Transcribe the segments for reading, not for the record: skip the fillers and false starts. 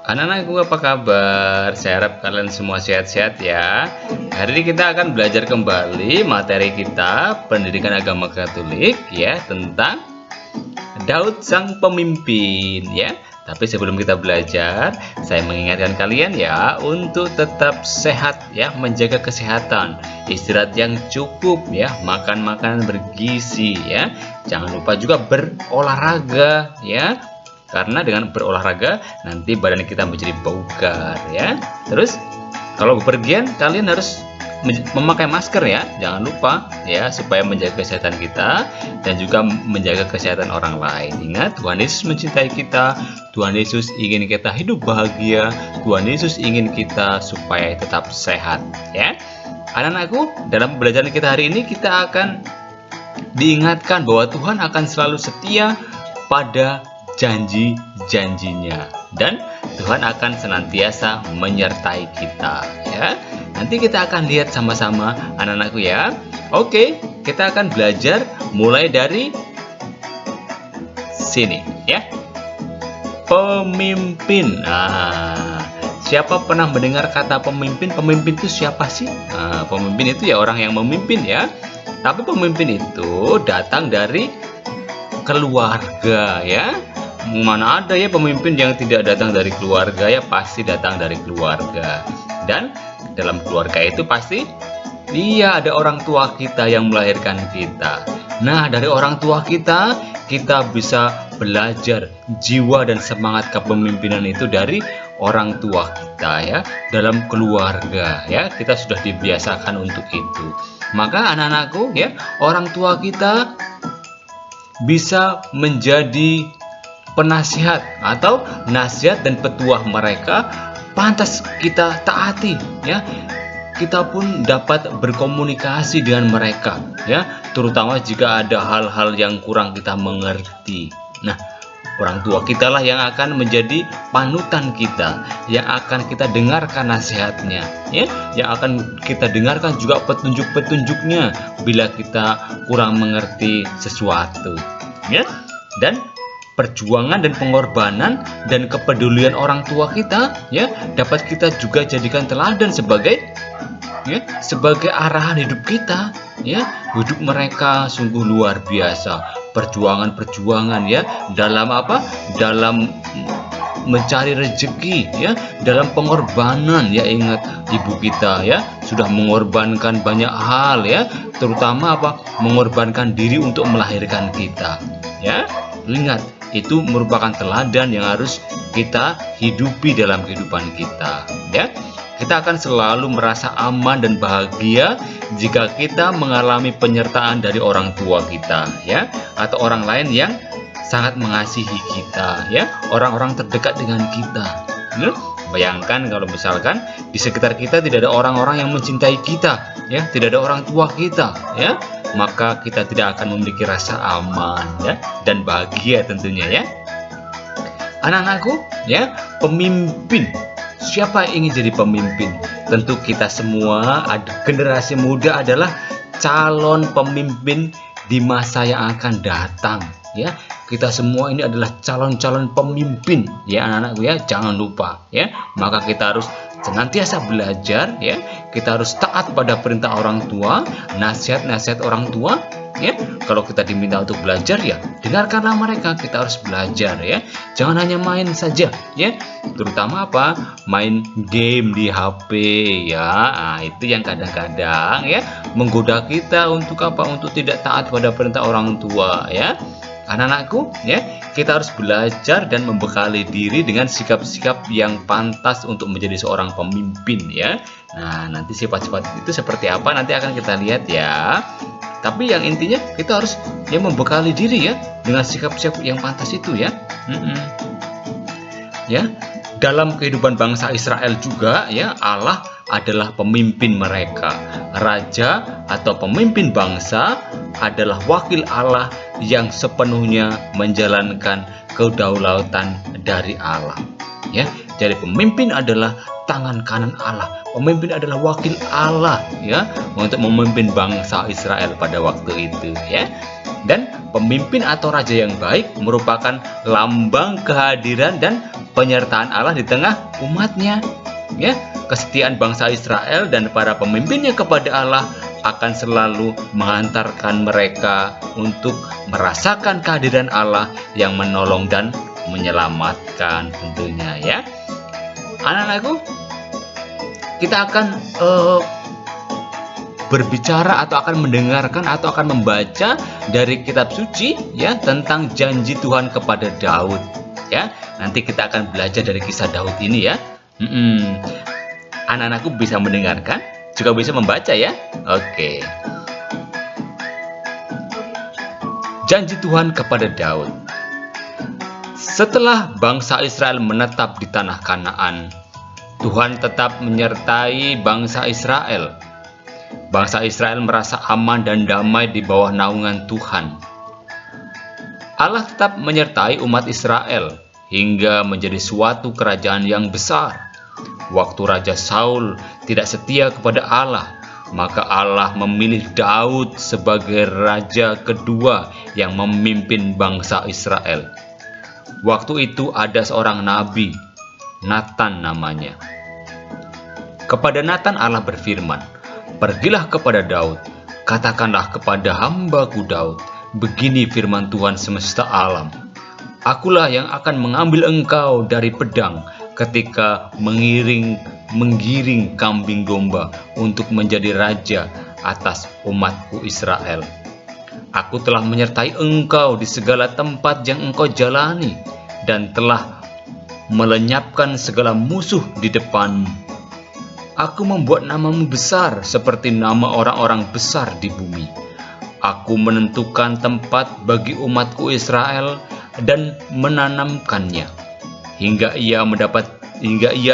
Anak-anakku, apa kabar? Saya harap kalian semua sehat-sehat ya. Hari ini kita akan belajar kembali materi kita pendidikan agama Katolik ya, tentang Daud sang pemimpin ya. Tapi sebelum kita belajar, saya mengingatkan kalian ya untuk tetap sehat ya, menjaga kesehatan, istirahat yang cukup ya, makan makanan bergizi ya. Jangan lupa juga berolahraga ya. Karena dengan berolahraga nanti badan kita menjadi bugar ya. Terus kalau bepergian kalian harus memakai masker ya, jangan lupa ya, supaya menjaga kesehatan kita dan juga menjaga kesehatan orang lain. Ingat, Tuhan Yesus mencintai kita, Tuhan Yesus ingin kita hidup bahagia, Tuhan Yesus ingin kita supaya tetap sehat ya. Anak-anakku, dalam pembelajaran kita hari ini kita akan diingatkan bahwa Tuhan akan selalu setia pada janji-janjinya dan Tuhan akan senantiasa menyertai kita ya. Nanti kita akan lihat sama-sama anak-anakku ya. Oke, kita akan belajar mulai dari sini ya. Pemimpin. Nah, siapa pernah mendengar kata pemimpin? Pemimpin itu siapa sih? Nah, pemimpin itu ya orang yang memimpin ya. Tapi pemimpin itu datang dari keluarga ya. Mana ada ya pemimpin yang tidak datang dari keluarga ya, pasti datang dari keluarga. Dan dalam keluarga itu pasti ada orang tua kita yang melahirkan kita. Nah, dari orang tua kita bisa belajar jiwa dan semangat kepemimpinan itu dari orang tua kita ya, dalam keluarga ya. Kita sudah dibiasakan untuk itu. Maka anak-anakku ya, orang tua kita bisa menjadi penasihat atau nasihat dan petuah mereka, pantas kita taati ya. Kita pun dapat berkomunikasi dengan mereka ya, terutama jika ada hal-hal yang kurang kita mengerti. Nah, orang tua kita lah yang akan menjadi panutan kita, yang akan kita dengarkan nasihatnya ya, yang akan kita dengarkan juga petunjuk-petunjuknya bila kita kurang mengerti sesuatu ya. Dan perjuangan dan pengorbanan dan kepedulian orang tua kita ya dapat kita juga jadikan teladan sebagai arahan hidup kita ya. Hidup mereka sungguh luar biasa, perjuangan ya, dalam mencari rezeki ya, dalam pengorbanan ya. Ingat, ibu kita ya sudah mengorbankan banyak hal ya, terutama mengorbankan diri untuk melahirkan kita ya. Ingat, itu merupakan teladan yang harus kita hidupi dalam kehidupan kita ya. Kita akan selalu merasa aman dan bahagia jika kita mengalami penyertaan dari orang tua kita ya, atau orang lain yang sangat mengasihi kita ya, orang-orang terdekat dengan kita ya. Bayangkan kalau misalkan di sekitar kita tidak ada orang-orang yang mencintai kita ya, tidak ada orang tua kita ya, maka kita tidak akan memiliki rasa aman ya dan bahagia tentunya ya. Anak-anakku ya, pemimpin. Siapa yang ingin jadi pemimpin? Tentu kita semua, generasi muda adalah calon pemimpin di masa yang akan datang ya. Kita semua ini adalah calon-calon pemimpin ya anak-anakku ya, jangan lupa ya. Maka kita harus senantiasa belajar ya, kita harus taat pada perintah orang tua, nasihat-nasihat orang tua ya. Kalau kita diminta untuk belajar ya, dengarkanlah mereka. Kita harus belajar ya, jangan hanya main saja ya, terutama main game di HP ya. Nah, itu yang kadang-kadang ya menggoda kita untuk untuk tidak taat pada perintah orang tua ya. Anak-anakku ya, kita harus belajar dan membekali diri dengan sikap-sikap yang pantas untuk menjadi seorang pemimpin ya. Nah, nanti sifat-sifat itu seperti apa nanti akan kita lihat ya. Tapi yang intinya kita harus membekali diri ya dengan sikap-sikap yang pantas itu ya. Ya, dalam kehidupan bangsa Israel juga ya, Allah adalah pemimpin mereka. Raja atau pemimpin bangsa adalah wakil Allah yang sepenuhnya menjalankan kedaulatan dari Allah ya. Jadi pemimpin adalah tangan kanan Allah. Pemimpin adalah wakil Allah ya untuk memimpin bangsa Israel pada waktu itu ya. Dan pemimpin atau raja yang baik merupakan lambang kehadiran dan penyertaan Allah di tengah umatnya ya. Kesetiaan bangsa Israel dan para pemimpinnya kepada Allah akan selalu mengantarkan mereka untuk merasakan kehadiran Allah yang menolong dan menyelamatkan tentunya ya. Anak-anakku, kita akan berbicara atau akan mendengarkan atau akan membaca dari kitab suci ya tentang janji Tuhan kepada Daud ya. Nanti kita akan belajar dari kisah Daud ini ya. Anak-anakku bisa mendengarkan, juga bisa membaca ya. Oke. Janji Tuhan kepada Daud. Setelah bangsa Israel menetap di tanah Kanaan, Tuhan tetap menyertai bangsa Israel. Bangsa Israel merasa aman dan damai di bawah naungan Tuhan. Allah tetap menyertai umat Israel hingga menjadi suatu kerajaan yang besar. Waktu Raja Saul tidak setia kepada Allah, maka Allah memilih Daud sebagai raja kedua yang memimpin bangsa Israel. Waktu itu ada seorang nabi, Natan namanya. Kepada Natan Allah berfirman, "Pergilah kepada Daud, katakanlah kepada hambaku Daud, begini firman Tuhan semesta alam. Akulah yang akan mengambil engkau dari pedang ketika menggiring kambing domba untuk menjadi raja atas umatku Israel. Aku telah menyertai engkau di segala tempat yang engkau jalani dan telah melenyapkan segala musuh di depanmu. Aku membuat namamu besar seperti nama orang-orang besar di bumi. Aku menentukan tempat bagi umatku Israel dan menanamkannya, hingga ia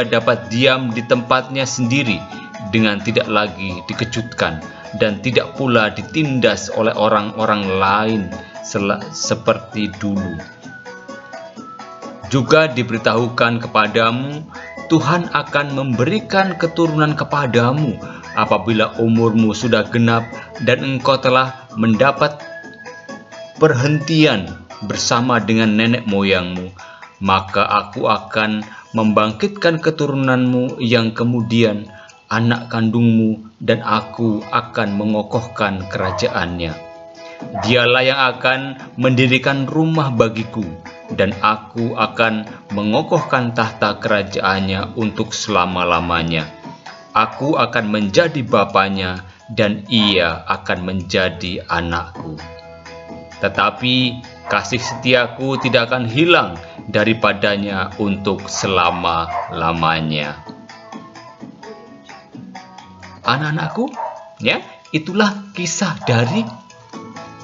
dapat diam di tempatnya sendiri dengan tidak lagi dikejutkan dan tidak pula ditindas oleh orang-orang lain seperti dulu. Juga diberitahukan kepadamu, Tuhan akan memberikan keturunan kepadamu apabila umurmu sudah genap dan engkau telah mendapat perhentian bersama dengan nenek moyangmu. Maka aku akan membangkitkan keturunanmu yang kemudian anak kandungmu dan aku akan mengokohkan kerajaannya. Dialah yang akan mendirikan rumah bagiku dan aku akan mengokohkan tahta kerajaannya untuk selama-lamanya. Aku akan menjadi bapanya dan ia akan menjadi anakku. Tetapi kasih setiaku tidak akan hilang daripadanya untuk selama-lamanya." Anak-anakku, ya, itulah kisah dari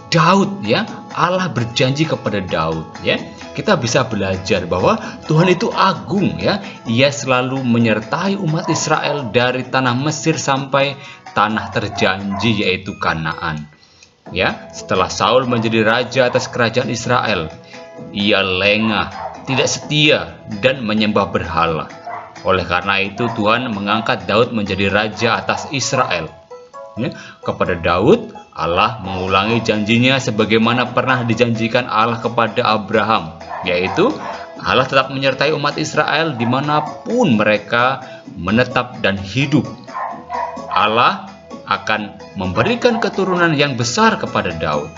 Daud ya. Allah berjanji kepada Daud ya. Kita bisa belajar bahwa Tuhan itu agung ya. Ia selalu menyertai umat Israel dari tanah Mesir sampai tanah terjanji yaitu Kanaan. Ya, setelah Saul menjadi raja atas kerajaan Israel, ia lengah, tidak setia dan menyembah berhala. Oleh karena itu Tuhan mengangkat Daud menjadi raja atas Israel. Ya, kepada Daud Allah mengulangi janjinya sebagaimana pernah dijanjikan Allah kepada Abraham, yaitu Allah tetap menyertai umat Israel dimanapun mereka menetap dan hidup. Allah akan memberikan keturunan yang besar kepada Daud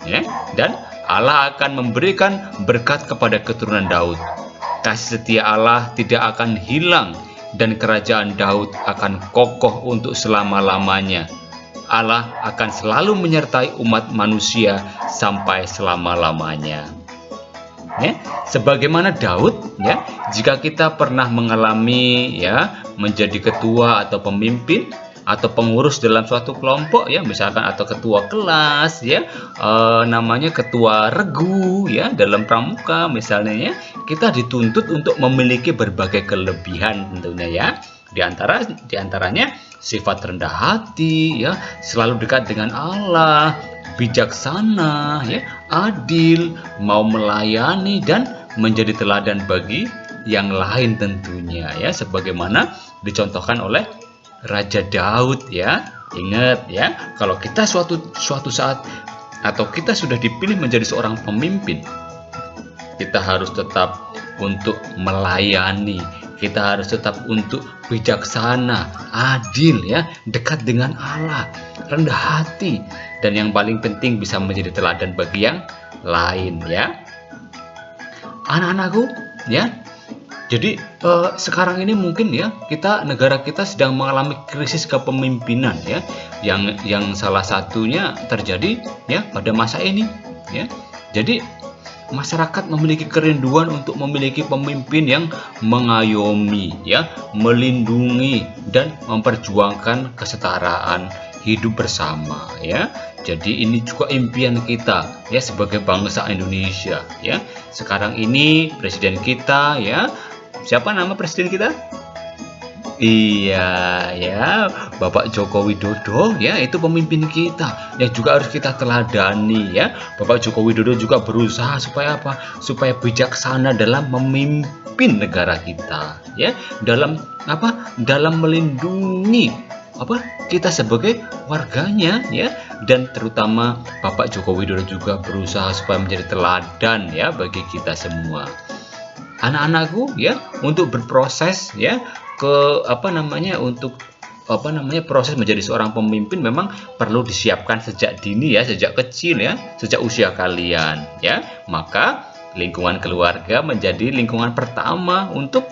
ya, dan Allah akan memberikan berkat kepada keturunan Daud. Kasih setia Allah tidak akan hilang dan kerajaan Daud akan kokoh untuk selama-lamanya. Allah akan selalu menyertai umat manusia sampai selama-lamanya. Ya, sebagaimana Daud ya, jika kita pernah mengalami ya menjadi ketua atau pemimpin atau pengurus dalam suatu kelompok ya, misalkan atau ketua kelas ya, namanya ketua regu ya dalam pramuka misalnya ya, kita dituntut untuk memiliki berbagai kelebihan tentunya ya. Di antaranya sifat rendah hati ya, selalu dekat dengan Allah, bijaksana ya, adil, mau melayani dan menjadi teladan bagi yang lain tentunya ya, sebagaimana dicontohkan oleh Raja Daud ya. Ingat ya, kalau kita suatu saat atau kita sudah dipilih menjadi seorang pemimpin, kita harus tetap untuk melayani, kita harus tetap untuk bijaksana, adil ya, dekat dengan Allah, rendah hati, dan yang paling penting bisa menjadi teladan bagi yang lain ya. Anak-anakku ya, jadi sekarang ini mungkin ya negara kita sedang mengalami krisis kepemimpinan ya, yang salah satunya terjadi ya pada masa ini ya. Jadi masyarakat memiliki kerinduan untuk memiliki pemimpin yang mengayomi ya, melindungi dan memperjuangkan kesetaraan hidup bersama ya. Jadi ini juga impian kita ya sebagai bangsa Indonesia ya. Sekarang ini presiden kita ya, siapa nama presiden kita? Iya ya, Bapak Joko Widodo ya, itu pemimpin kita yang juga harus kita teladani ya. Bapak Joko Widodo juga berusaha supaya apa? Supaya bijaksana dalam memimpin negara kita ya, dalam apa? Dalam melindungi apa? Kita sebagai warganya ya, dan terutama Bapak Joko Widodo juga berusaha supaya menjadi teladan ya bagi kita semua. Anak-anakku ya, untuk berproses ya ke proses menjadi seorang pemimpin memang perlu disiapkan sejak dini ya, sejak kecil ya, sejak usia kalian ya. Maka lingkungan keluarga menjadi lingkungan pertama untuk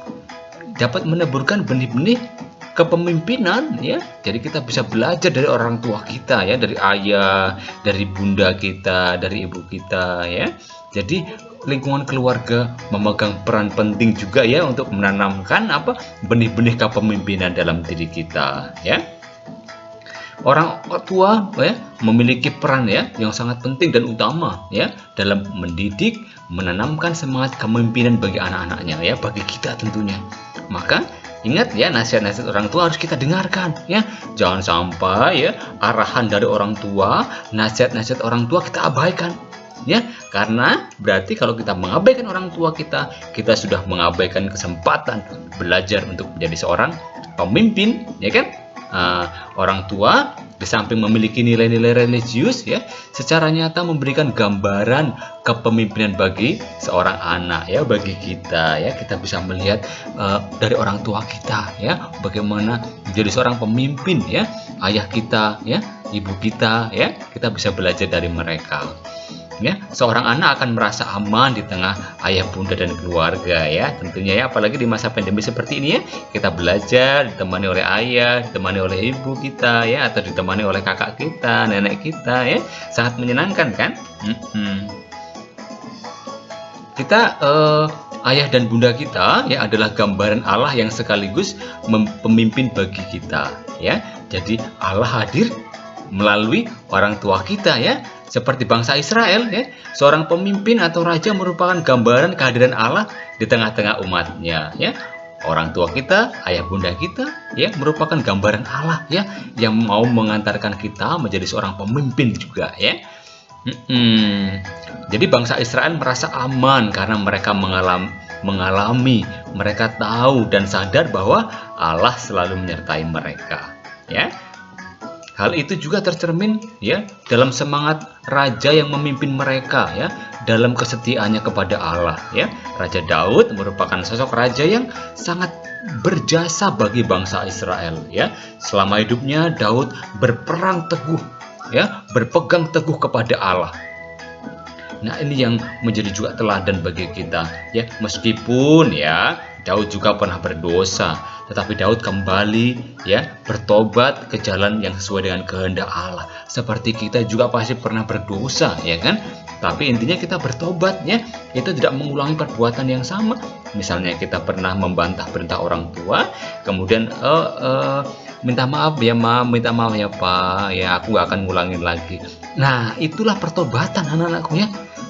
dapat meneburkan benih-benih kepemimpinan ya. Jadi kita bisa belajar dari orang tua kita ya, dari ayah, dari bunda kita, dari ibu kita ya. Jadi lingkungan keluarga memegang peran penting juga ya untuk menanamkan benih-benih kepemimpinan dalam diri kita ya. Orang tua ya memiliki peran ya yang sangat penting dan utama ya dalam mendidik, menanamkan semangat kepemimpinan bagi anak-anaknya ya, bagi kita tentunya. Maka ingat ya, nasihat-nasihat orang tua harus kita dengarkan ya. Jangan sampai ya arahan dari orang tua, nasihat-nasihat orang tua kita abaikan ya, karena berarti kalau kita mengabaikan orang tua kita sudah mengabaikan kesempatan belajar untuk menjadi seorang pemimpin ya kan. Orang tua di samping memiliki nilai-nilai religius ya, secara nyata memberikan gambaran kepemimpinan bagi seorang anak ya, bagi kita ya. Kita bisa melihat dari orang tua kita ya, bagaimana menjadi seorang pemimpin ya, ayah kita ya, ibu kita ya, kita bisa belajar dari mereka. Ya, seorang anak akan merasa aman di tengah ayah, bunda, dan keluarga ya, tentunya ya, apalagi di masa pandemi seperti ini ya, kita belajar ditemani oleh ayah, ditemani oleh ibu kita ya, atau ditemani oleh kakak kita, nenek kita ya, sangat menyenangkan kan? Kita ayah dan bunda kita ya adalah gambaran Allah yang sekaligus pemimpin bagi kita ya. Jadi Allah hadir melalui orang tua kita ya. Seperti bangsa Israel ya, seorang pemimpin atau raja merupakan gambaran kehadiran Allah di tengah-tengah umatnya ya. Orang tua kita, ayah bunda kita ya merupakan gambaran Allah ya, yang mau mengantarkan kita menjadi seorang pemimpin juga ya. Jadi bangsa Israel merasa aman karena mereka mengalami, mereka tahu dan sadar bahwa Allah selalu menyertai mereka ya. Hal itu juga tercermin ya dalam semangat raja yang memimpin mereka ya, dalam kesetiaannya kepada Allah ya. Raja Daud merupakan sosok raja yang sangat berjasa bagi bangsa Israel ya. Selama hidupnya Daud berperang teguh ya, berpegang teguh kepada Allah. Nah, ini yang menjadi juga teladan bagi kita ya. Meskipun ya Daud juga pernah berdosa, tetapi Daud kembali ya bertobat ke jalan yang sesuai dengan kehendak Allah. Seperti kita juga pasti pernah berdosa ya kan? Tapi intinya kita bertobat ya. Kita tidak mengulangi perbuatan yang sama. Misalnya kita pernah membantah perintah orang tua, kemudian minta maaf ya Ma, minta maaf ya Pak, ya aku gak akan ngulangin lagi. Nah, itulah pertobatan anak-anakku ya.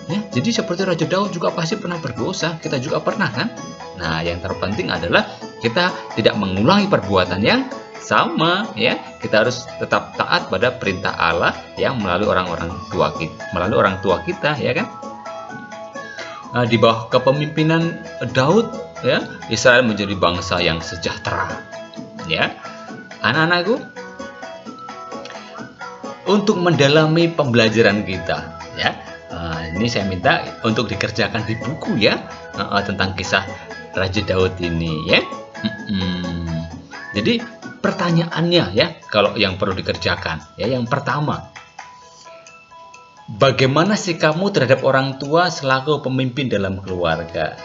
Ya, jadi seperti Raja Daud juga pasti pernah berdosa, kita juga pernah kan? Nah, yang terpenting adalah kita tidak mengulangi perbuatan yang sama ya. Kita harus tetap taat pada perintah Allah yang melalui orang tua kita ya kan? di bawah kepemimpinan Daud, ya, Israel menjadi bangsa yang sejahtera. Ya, anak-anakku, untuk mendalami pembelajaran kita, ya, ini saya minta untuk dikerjakan di buku, ya, tentang kisah Raja Daud ini, ya. Jadi pertanyaannya, ya, kalau yang perlu dikerjakan, ya, yang pertama, bagaimana sikapmu terhadap orang tua selaku pemimpin dalam keluarga?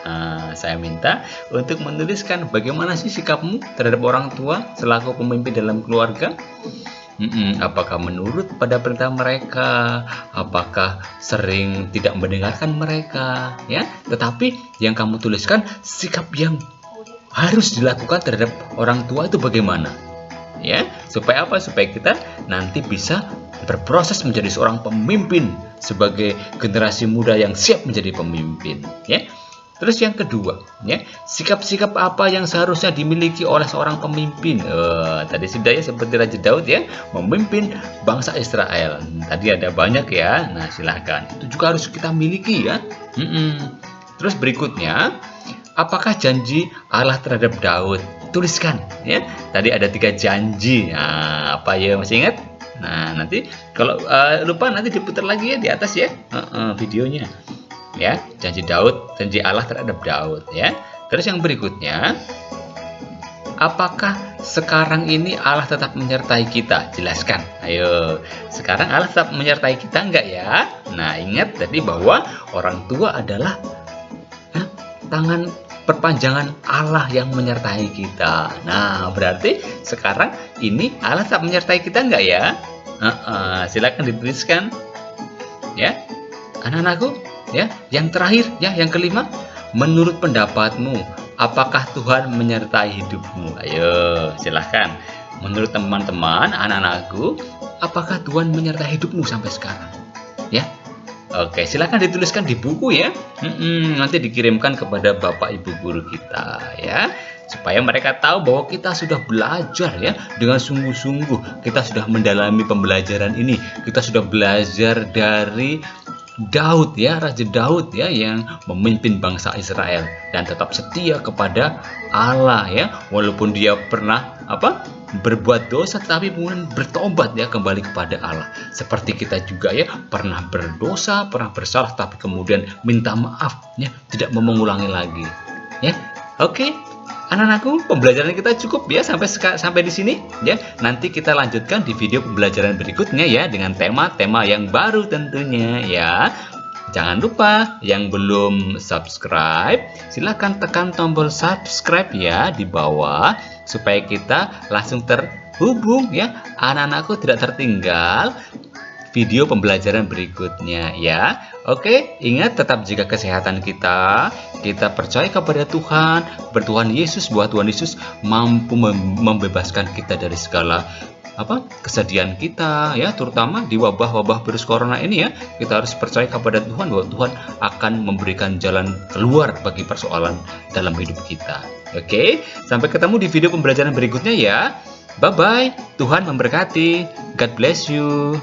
Saya minta untuk menuliskan bagaimana sih sikapmu terhadap orang tua selaku pemimpin dalam keluarga. Apakah menurut pada perintah mereka? Apakah sering tidak mendengarkan mereka? Ya, tetapi yang kamu tuliskan sikap yang harus dilakukan terhadap orang tua itu bagaimana? Ya, supaya apa? Supaya kita nanti bisa berproses menjadi seorang pemimpin sebagai generasi muda yang siap menjadi pemimpin. Ya. Terus yang kedua, ya, sikap-sikap apa yang seharusnya dimiliki oleh seorang pemimpin? Tadi sudah, ya, seperti Raja Daud, ya, memimpin bangsa Israel. Tadi ada banyak, ya. Nah, silahkan. Itu juga harus kita miliki, ya. Terus berikutnya, apakah janji Allah terhadap Daud? Tuliskan, ya. Tadi ada 3 janji. Nah, apa ya, masih ingat? Nah, nanti kalau lupa nanti diputar lagi, ya, di atas, ya, videonya. Ya, janji Daud, janji Allah terhadap Daud, ya. Terus yang berikutnya, apakah sekarang ini Allah tetap menyertai kita? Jelaskan. Ayo, sekarang Allah tetap menyertai kita enggak, ya? Nah, ingat tadi bahwa orang tua adalah tangan perpanjangan Allah yang menyertai kita. Nah, berarti sekarang ini Allah tetap menyertai kita enggak, ya? Silakan dituliskan, ya, anak-anakku. Ya, yang terakhir, ya, yang kelima, menurut pendapatmu, apakah Tuhan menyertai hidupmu? Ayo, silahkan. Menurut teman-teman, anak-anakku, apakah Tuhan menyertai hidupmu sampai sekarang? Ya, oke, silahkan dituliskan di buku, ya. Nanti dikirimkan kepada Bapak Ibu guru kita, ya, supaya mereka tahu bahwa kita sudah belajar, ya, dengan sungguh-sungguh. Kita sudah mendalami pembelajaran ini. Kita sudah belajar dari Daud, ya, Raja Daud, ya, yang memimpin bangsa Israel dan tetap setia kepada Allah, ya, walaupun dia pernah berbuat dosa, tapi kemudian bertobat, ya, kembali kepada Allah. Seperti kita juga, ya, pernah berdosa, pernah bersalah, tapi kemudian minta maaf, ya, tidak mengulangi lagi, ya. Oke. Anak-anakku, pembelajaran kita cukup, ya, sampai di sini, ya. Nanti kita lanjutkan di video pembelajaran berikutnya, ya, dengan tema-tema yang baru tentunya, ya. Jangan lupa yang belum subscribe, silahkan tekan tombol subscribe, ya, di bawah supaya kita langsung terhubung, ya. Anak-anakku tidak tertinggal video pembelajaran berikutnya, ya. Oke, ingat tetap jaga kesehatan kita. Kita percaya kepada Tuhan, bertuhan Yesus, bahwa Tuhan Yesus mampu membebaskan kita dari segala kesedihan kita, ya, terutama di wabah-wabah virus corona ini, ya. Kita harus percaya kepada Tuhan bahwa Tuhan akan memberikan jalan keluar bagi persoalan dalam hidup kita. Oke, sampai ketemu di video pembelajaran berikutnya, ya. Bye bye. Tuhan memberkati. God bless you.